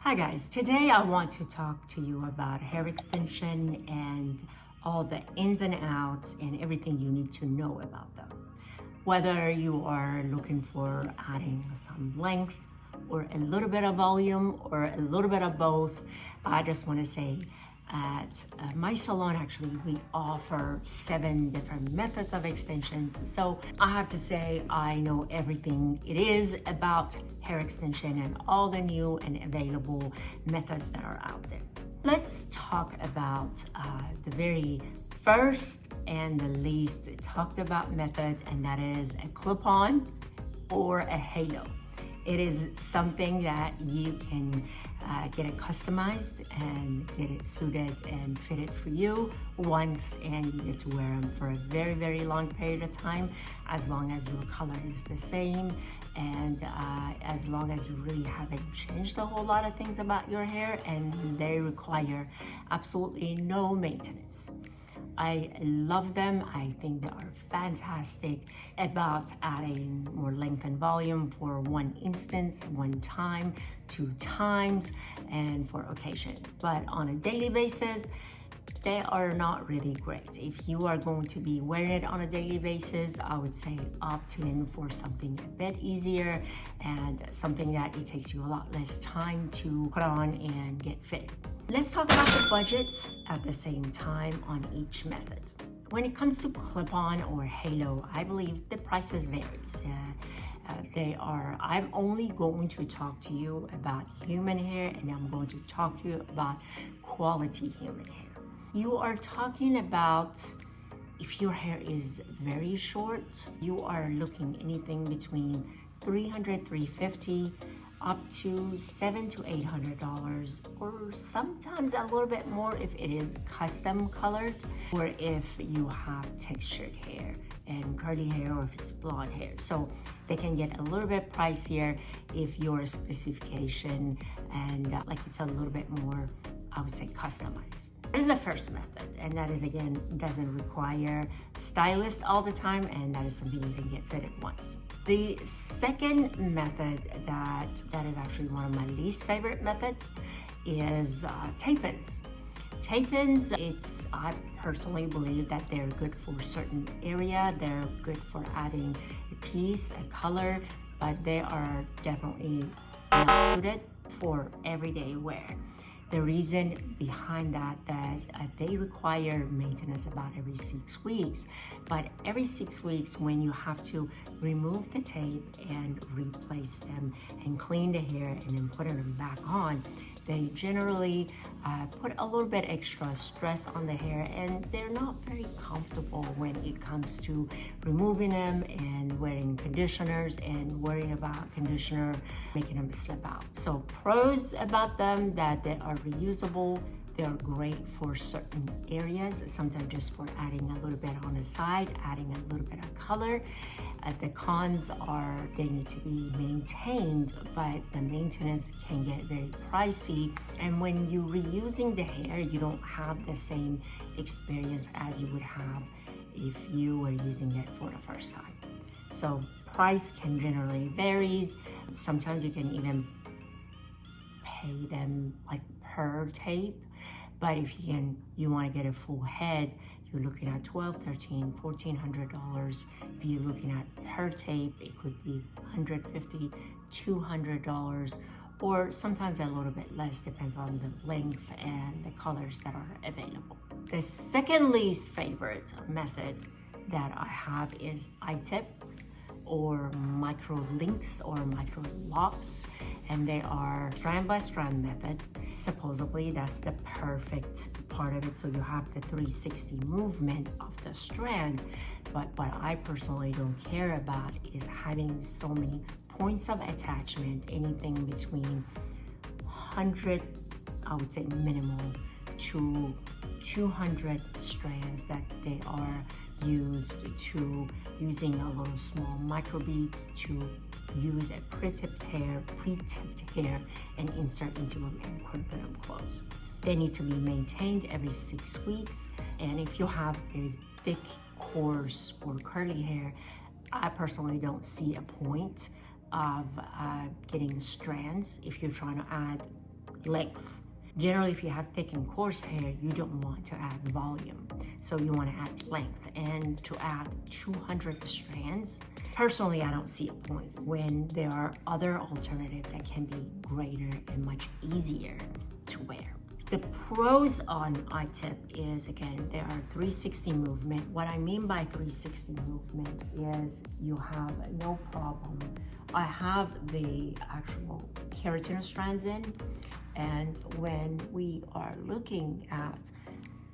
Hi guys, today I want to talk to you about hair extension and all the ins and outs and everything you need to know about them. Whether you are looking for adding some length or a little bit of volume or a little bit of both, I just want to say at my salon, actually, we offer 7 different methods of extensions. So I have to say, I know everything it is about hair extension and all the new and available methods that are out there. Let's talk about the very first and the least talked about method, and that is a clip-on or a halo. It is something that you can get it customized and get it suited and fitted for you once, and you get to wear them for a very, very long period of time, as long as your color is the same and as long as you really haven't changed a whole lot of things about your hair, and they require absolutely no maintenance. I love them. I think they are fantastic about adding more length and volume for one instance, one time, 2 times, and for occasion. But on a daily basis, they are not really great. If you are going to be wearing it on a daily basis, I would say opt in for something a bit easier and something that it takes you a lot less time to put on and get fit. Let's talk about the budget at the same time on each method. When it comes to clip-on or halo, I believe the prices varies. I'm only going to talk to you about human hair, and I'm going to talk to you about quality human hair. You are talking about, if your hair is very short, you are looking anything between $300, $350 up to $700 to $800, or sometimes a little bit more if it is custom colored, or if you have textured hair and curly hair, or if it's blonde hair. So they can get a little bit pricier if your specification and like it's a little bit more, I would say, customized. This is the first method, and that is, again, doesn't require stylist all the time, and that is something you can get fitted once. The second method that is actually one of my least favorite methods is tape-ins. Tape-ins, I personally believe that they're good for a certain area. They're good for adding a piece, a color, but they are definitely not suited for everyday wear. The reason behind that they require maintenance about every 6 weeks, but every 6 weeks when you have to remove the tape and replace them and clean the hair and then put them back on, they generally put a little bit extra stress on the hair, and they're not very comfortable when it comes to removing them and wearing conditioners and worrying about conditioner making them slip out. So pros about them, that they are reusable. They're great for certain areas, sometimes just for adding a little bit on the side, adding a little bit of color. The cons are they need to be maintained, but the maintenance can get very pricey. And when you're reusing the hair, you don't have the same experience as you would have if you were using it for the first time. So price can generally varies. Sometimes you can even pay them like per tape, but if you want to get a full head, you're looking at $1,200, $1,300, $1,400. If you're looking at per tape, it could be $150, $200, or sometimes a little bit less, depends on the length and the colors that are available. The second least favorite method that I have is eye-tips or Microlinks or Microlocs, and they are strand by strand method. Supposedly that's the perfect part of it, so you have the 360 movement of the strand. But what I personally don't care about is having so many points of attachment, anything between 100, I would say minimal, to 200 strands that they are used to using a little small micro beads to use a pre-tipped hair and insert into them and put them close. They need to be maintained every 6 weeks, and if you have very thick, coarse, or curly hair, I personally don't see a point of getting strands if you're trying to add length. Generally, if you have thick and coarse hair, you don't want to add volume. So you want to add length. And to add 200 strands, personally, I don't see a point when there are other alternatives that can be greater and much easier to wear. The pros on iTip is, again, there are 360 movement. What I mean by 360 movement is you have no problem. I have the actual keratin strands in, and when we are looking at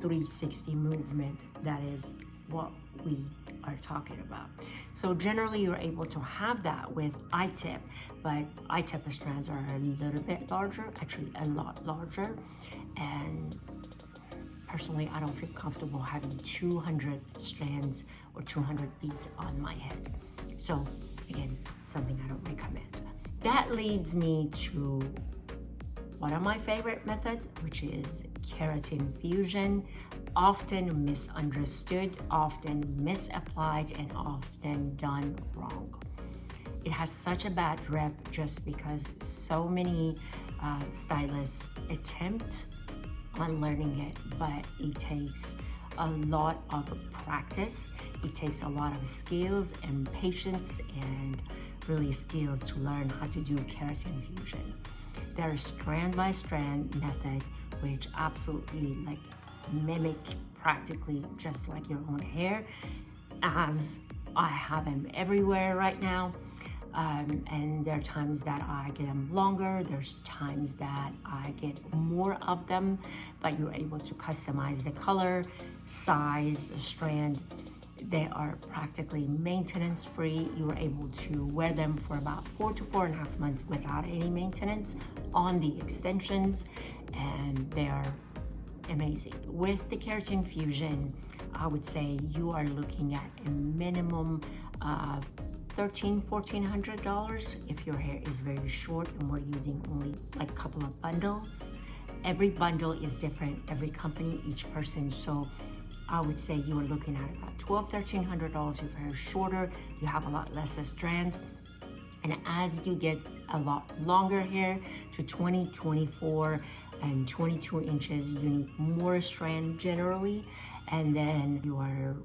360 movement, that is what we are talking about. So generally you're able to have that with iTip, but iTip strands are a little bit larger, actually a lot larger. And personally, I don't feel comfortable having 200 strands or 200 beads on my head. So again, something I don't recommend. That leads me to one of my favorite methods, which is Keratin Fusion. Often misunderstood, often misapplied, and often done wrong. It has such a bad rep just because so many stylists attempt on learning it, but it takes a lot of practice. It takes a lot of skills and patience and really skills to learn how to do Keratin Fusion. There is strand by strand method, which absolutely mimic practically just like your own hair, as I have them everywhere right now. And there are times that I get them longer, there's times that I get more of them, but you're able to customize the color, size, strand. They are practically maintenance free. You are able to wear them for about 4 to 4.5 months without any maintenance on the extensions, and they are amazing. With the Keratin Fusion, I would say you are looking at a minimum of $1,400 if your hair is very short and we're using only a couple of bundles. Every bundle is different, every company, each person. So I would say you are looking at about $1,300 if your hair is shorter, you have a lot less strands. And as you get a lot longer hair to 20, 24, and 22 inches, you need more strand generally. And then you are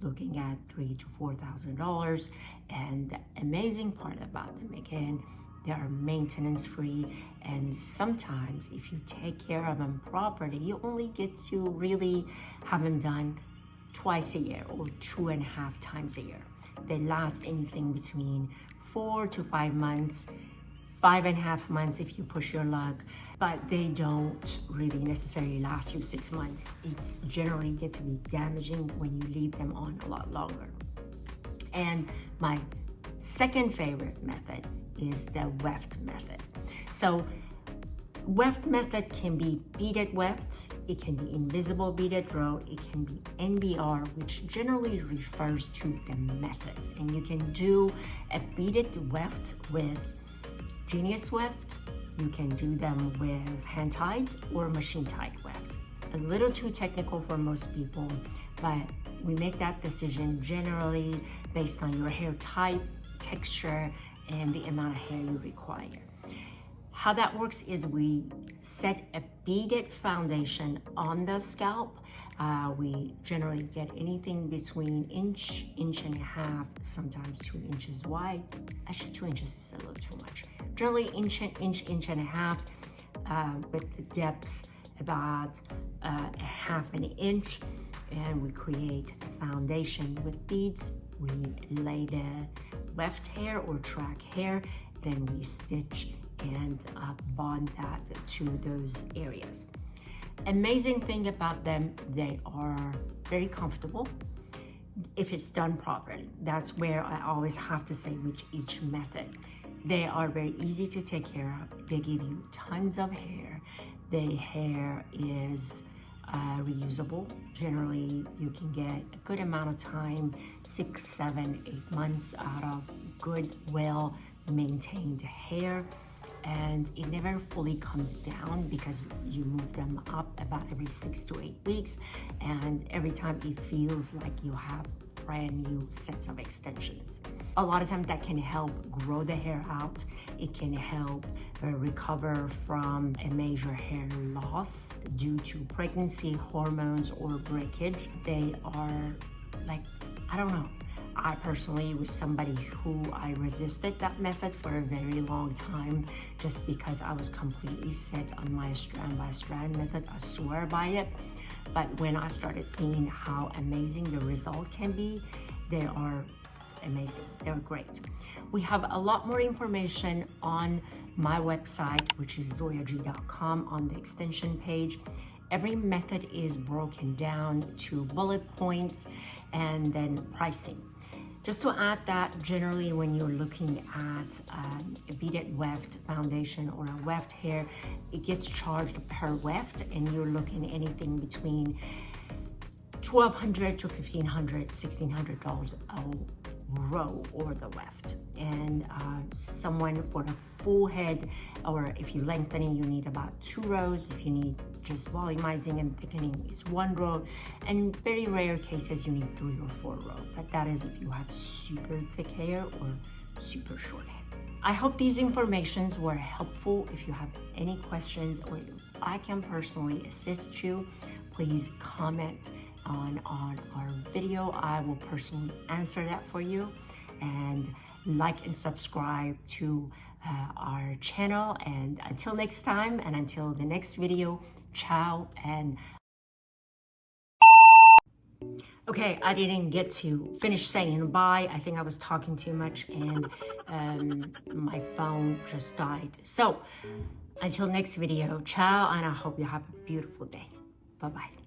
looking at $3,000 to $4,000. And the amazing part about them, again, they are maintenance free. And sometimes if you take care of them properly, you only get to really have them done twice a year or 2.5 times a year. They last anything between 4 to 5 months, 5.5 months if you push your luck, but they don't really necessarily last you 6 months. It's generally get to be damaging when you leave them on a lot longer. And my second favorite method is the Weft method. So Weft method can be beaded weft, it can be invisible beaded row, it can be NBR, which generally refers to the method. And you can do a beaded weft with Genius Weft, you can do them with hand-tied or machine-tied weft. A little too technical for most people, but we make that decision generally based on your hair type, texture, and the amount of hair you require. How that works is we set a beaded foundation on the scalp. We generally get anything between inch, inch and a half, sometimes 2 inches wide. Actually, 2 inches is a little too much. Generally inch and a half, with the depth about a half an inch. And we create a foundation with beads. We lay the weft hair or track hair, then we stitch and bond that to those areas. Amazing thing about them, they are very comfortable if it's done properly. That's where I always have to say with each method. They are very easy to take care of. They give you tons of hair. The hair is reusable. Generally, you can get a good amount of time, 6, 7, 8 months out of good, well-maintained hair. And it never fully comes down because you move them up about every 6 to 8 weeks. And every time it feels like you have brand new sets of extensions. A lot of times that can help grow the hair out. It can help recover from a major hair loss due to pregnancy, hormones, or breakage. They are like, I don't know. I personally was somebody who I resisted that method for a very long time just because I was completely set on my strand by strand method. I swear by it. But when I started seeing how amazing the result can be, they are amazing. They're great. We have a lot more information on my website, which is zoyag.com, on the extension page. Every method is broken down to bullet points and then pricing. Just to add that, generally when you're looking at a beaded weft foundation or a weft hair, it gets charged per weft, and you're looking anything between $1,200 to $1,500, $1,600 a row or the weft. And someone for the full head, or if you're lengthening, you need about 2 rows. If you need just volumizing and thickening, is 1 row. And very rare cases, you need 3 or 4 rows. But that is if you have super thick hair or super short hair. I hope these informations were helpful. If you have any questions or if I can personally assist you, please comment on our video. I will personally answer that for you. And like and subscribe to our channel. And until next time, and until the next video, ciao. And okay, I didn't get to finish saying bye. I think I was talking too much, and my phone just died. So until next video, ciao, and I hope you have a beautiful day. Bye-bye.